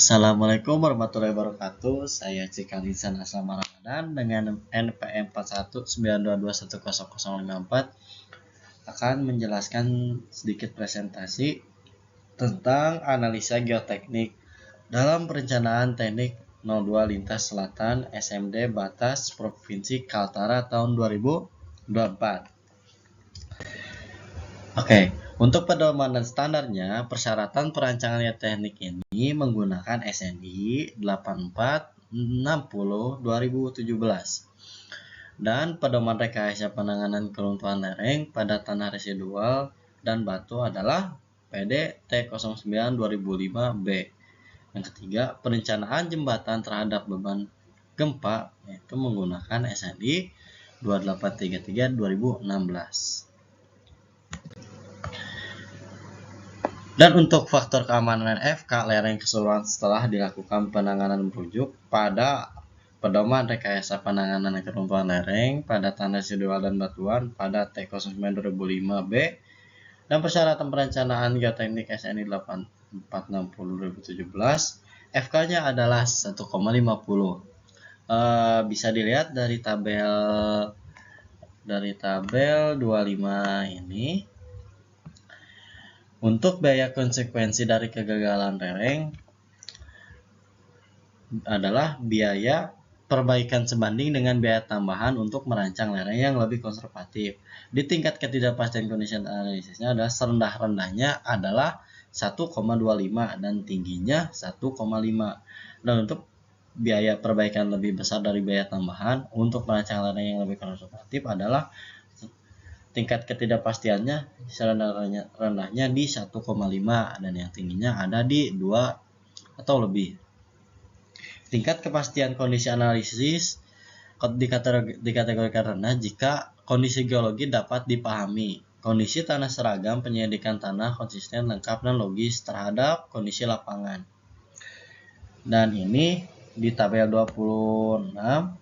Assalamualaikum warahmatullahi wabarakatuh. Saya Cikal Insan Aslam Ramadan dengan NPM 4192210054 akan menjelaskan sedikit presentasi tentang analisa geoteknik dalam perencanaan teknik 02 Lintas Selatan SMD Batas Provinsi Kaltara tahun 2024. Untuk pedoman dan standarnya, persyaratan perancangan geoteknik ini menggunakan SNI 8460/2017 dan pedoman rekayasa penanganan keruntuhan lereng pada tanah residual dan batu adalah PD T09/2005B. Yang ketiga, perencanaan jembatan terhadap beban gempa yaitu menggunakan SNI 2833/2016. Dan untuk faktor keamanan FK lereng keseluruhan setelah dilakukan penanganan merujuk pada pedoman rekayasa penanganan keruntuhan lereng pada tanah residual dan batuan pada T09/2005B dan persyaratan perencanaan geoteknik SNI 8460/2017 FK-nya adalah 1,50. Bisa dilihat dari tabel 25 ini. Untuk biaya konsekuensi dari kegagalan lereng adalah biaya perbaikan sebanding dengan biaya tambahan untuk merancang lereng yang lebih konservatif. Di tingkat ketidakpastian kondisi analisisnya adalah serendah-rendahnya adalah 1,25 dan tingginya 1,5. Dan untuk biaya perbaikan lebih besar dari biaya tambahan untuk merancang lereng yang lebih konservatif adalah tingkat ketidakpastiannya rendahnya di 1,5 dan yang tingginya ada di 2 atau lebih. Tingkat kepastian kondisi analisis dikategorikan rendah jika kondisi geologi dapat dipahami. Kondisi tanah seragam, penyelidikan tanah konsisten, lengkap, dan logis terhadap kondisi lapangan. Dan ini di tabel 26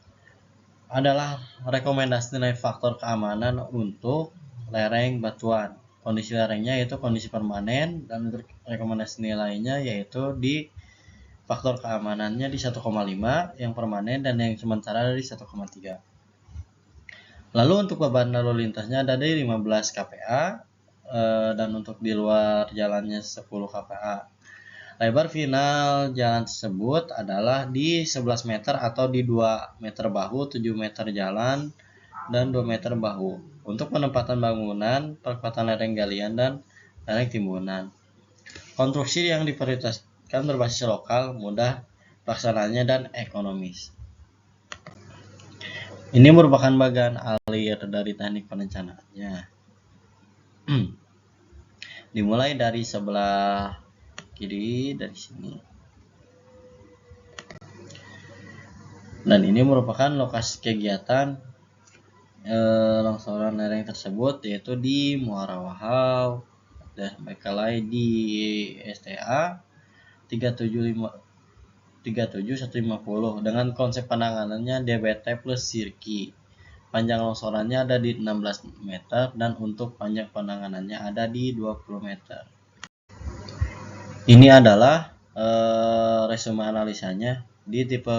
adalah rekomendasi nilai faktor keamanan untuk lereng batuan. Kondisi lerengnya yaitu kondisi permanen dan untuk rekomendasi nilainya yaitu di faktor keamanannya di 1,5 yang permanen dan yang sementara di 1,3. Lalu untuk beban lalu lintasnya ada di 15 kPa dan untuk di luar jalannya 10 kPa. Lebar final jalan tersebut adalah di 11 meter atau di 2 meter bahu, 7 meter jalan, dan 2 meter bahu. Untuk penempatan bangunan, perkuatan lereng galian, dan lereng timbunan. Konstruksi yang diprioritaskan berbasis lokal, mudah pelaksanaannya, dan ekonomis. Ini merupakan bagian alir dari teknik perencanaannya. Dimulai dari sebelah kiri dari sini. Dan ini merupakan lokasi kegiatan longsoran lereng tersebut yaitu di Muara Wahau dan Bekalai di STA 37150 dengan konsep penanganannya DBT plus sirki. Panjang longsorannya ada di 16 meter dan untuk panjang penanganannya ada di 20 meter. Ini adalah resume analisanya di tipe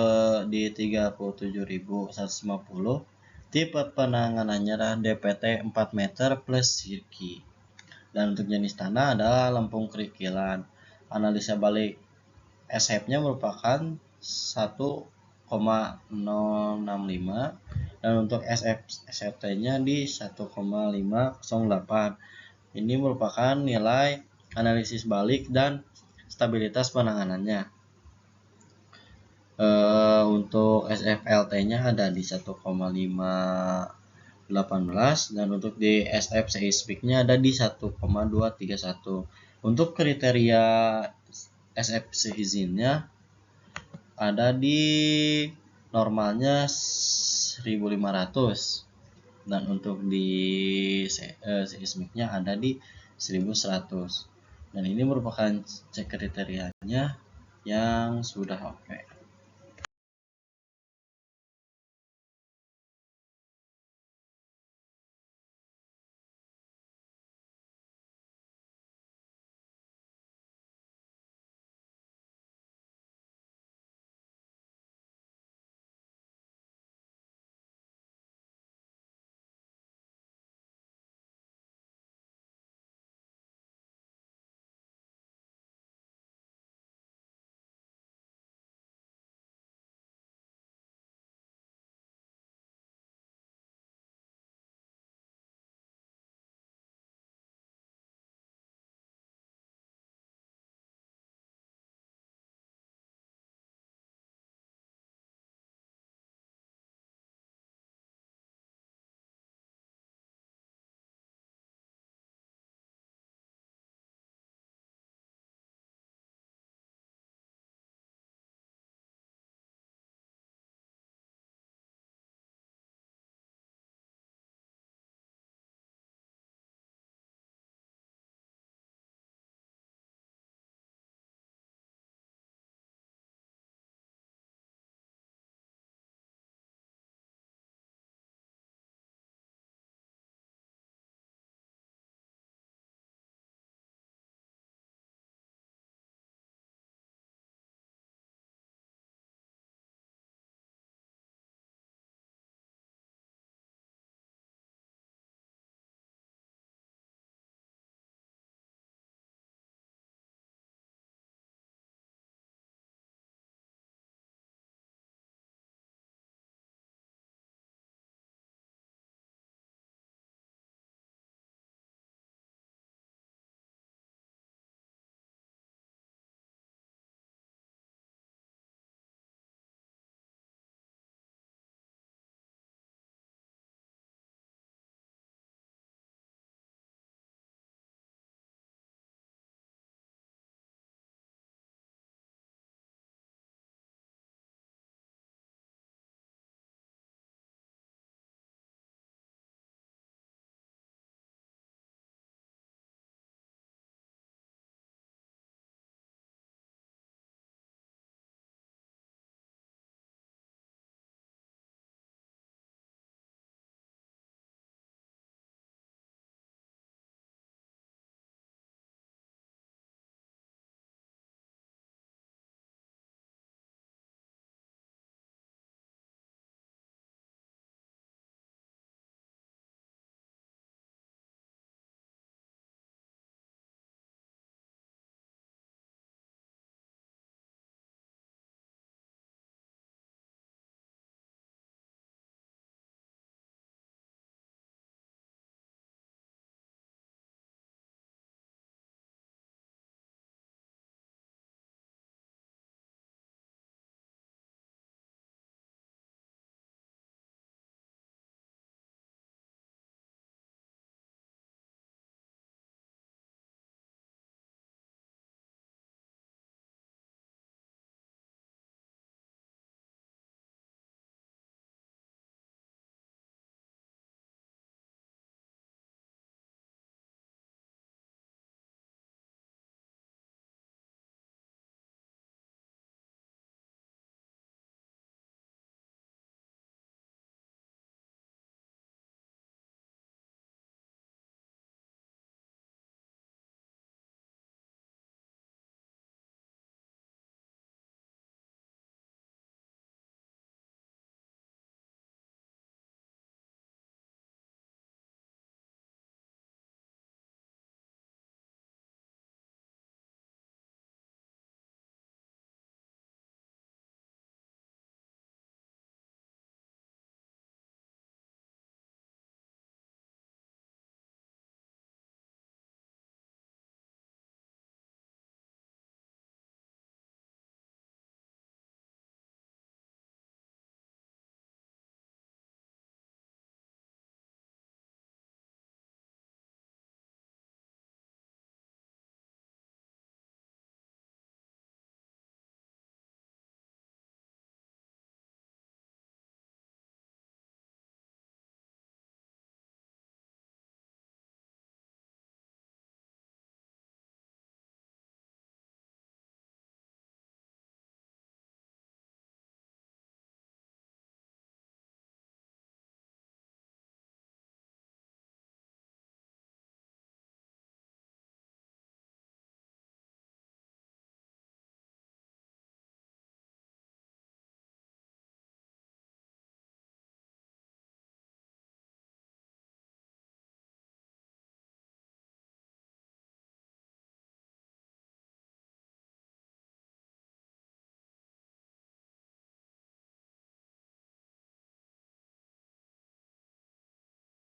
di 37.150. Tipe penanganannya adalah DPT 4 meter plus sirki. Dan untuk jenis tanah adalah lempung kerikilan. Analisa balik SF-nya merupakan 1,065 dan untuk SFT-nya di 1,508. Ini merupakan nilai analisis balik dan stabilitas penanganannya. Untuk SFLT-nya ada di 1,518 dan untuk di SF seismiknya ada di 1,231. Untuk kriteria SF seizinnya ada di normalnya 1500 dan untuk di seismiknya ada di 1100. Dan ini merupakan cek kriterianya yang sudah oke.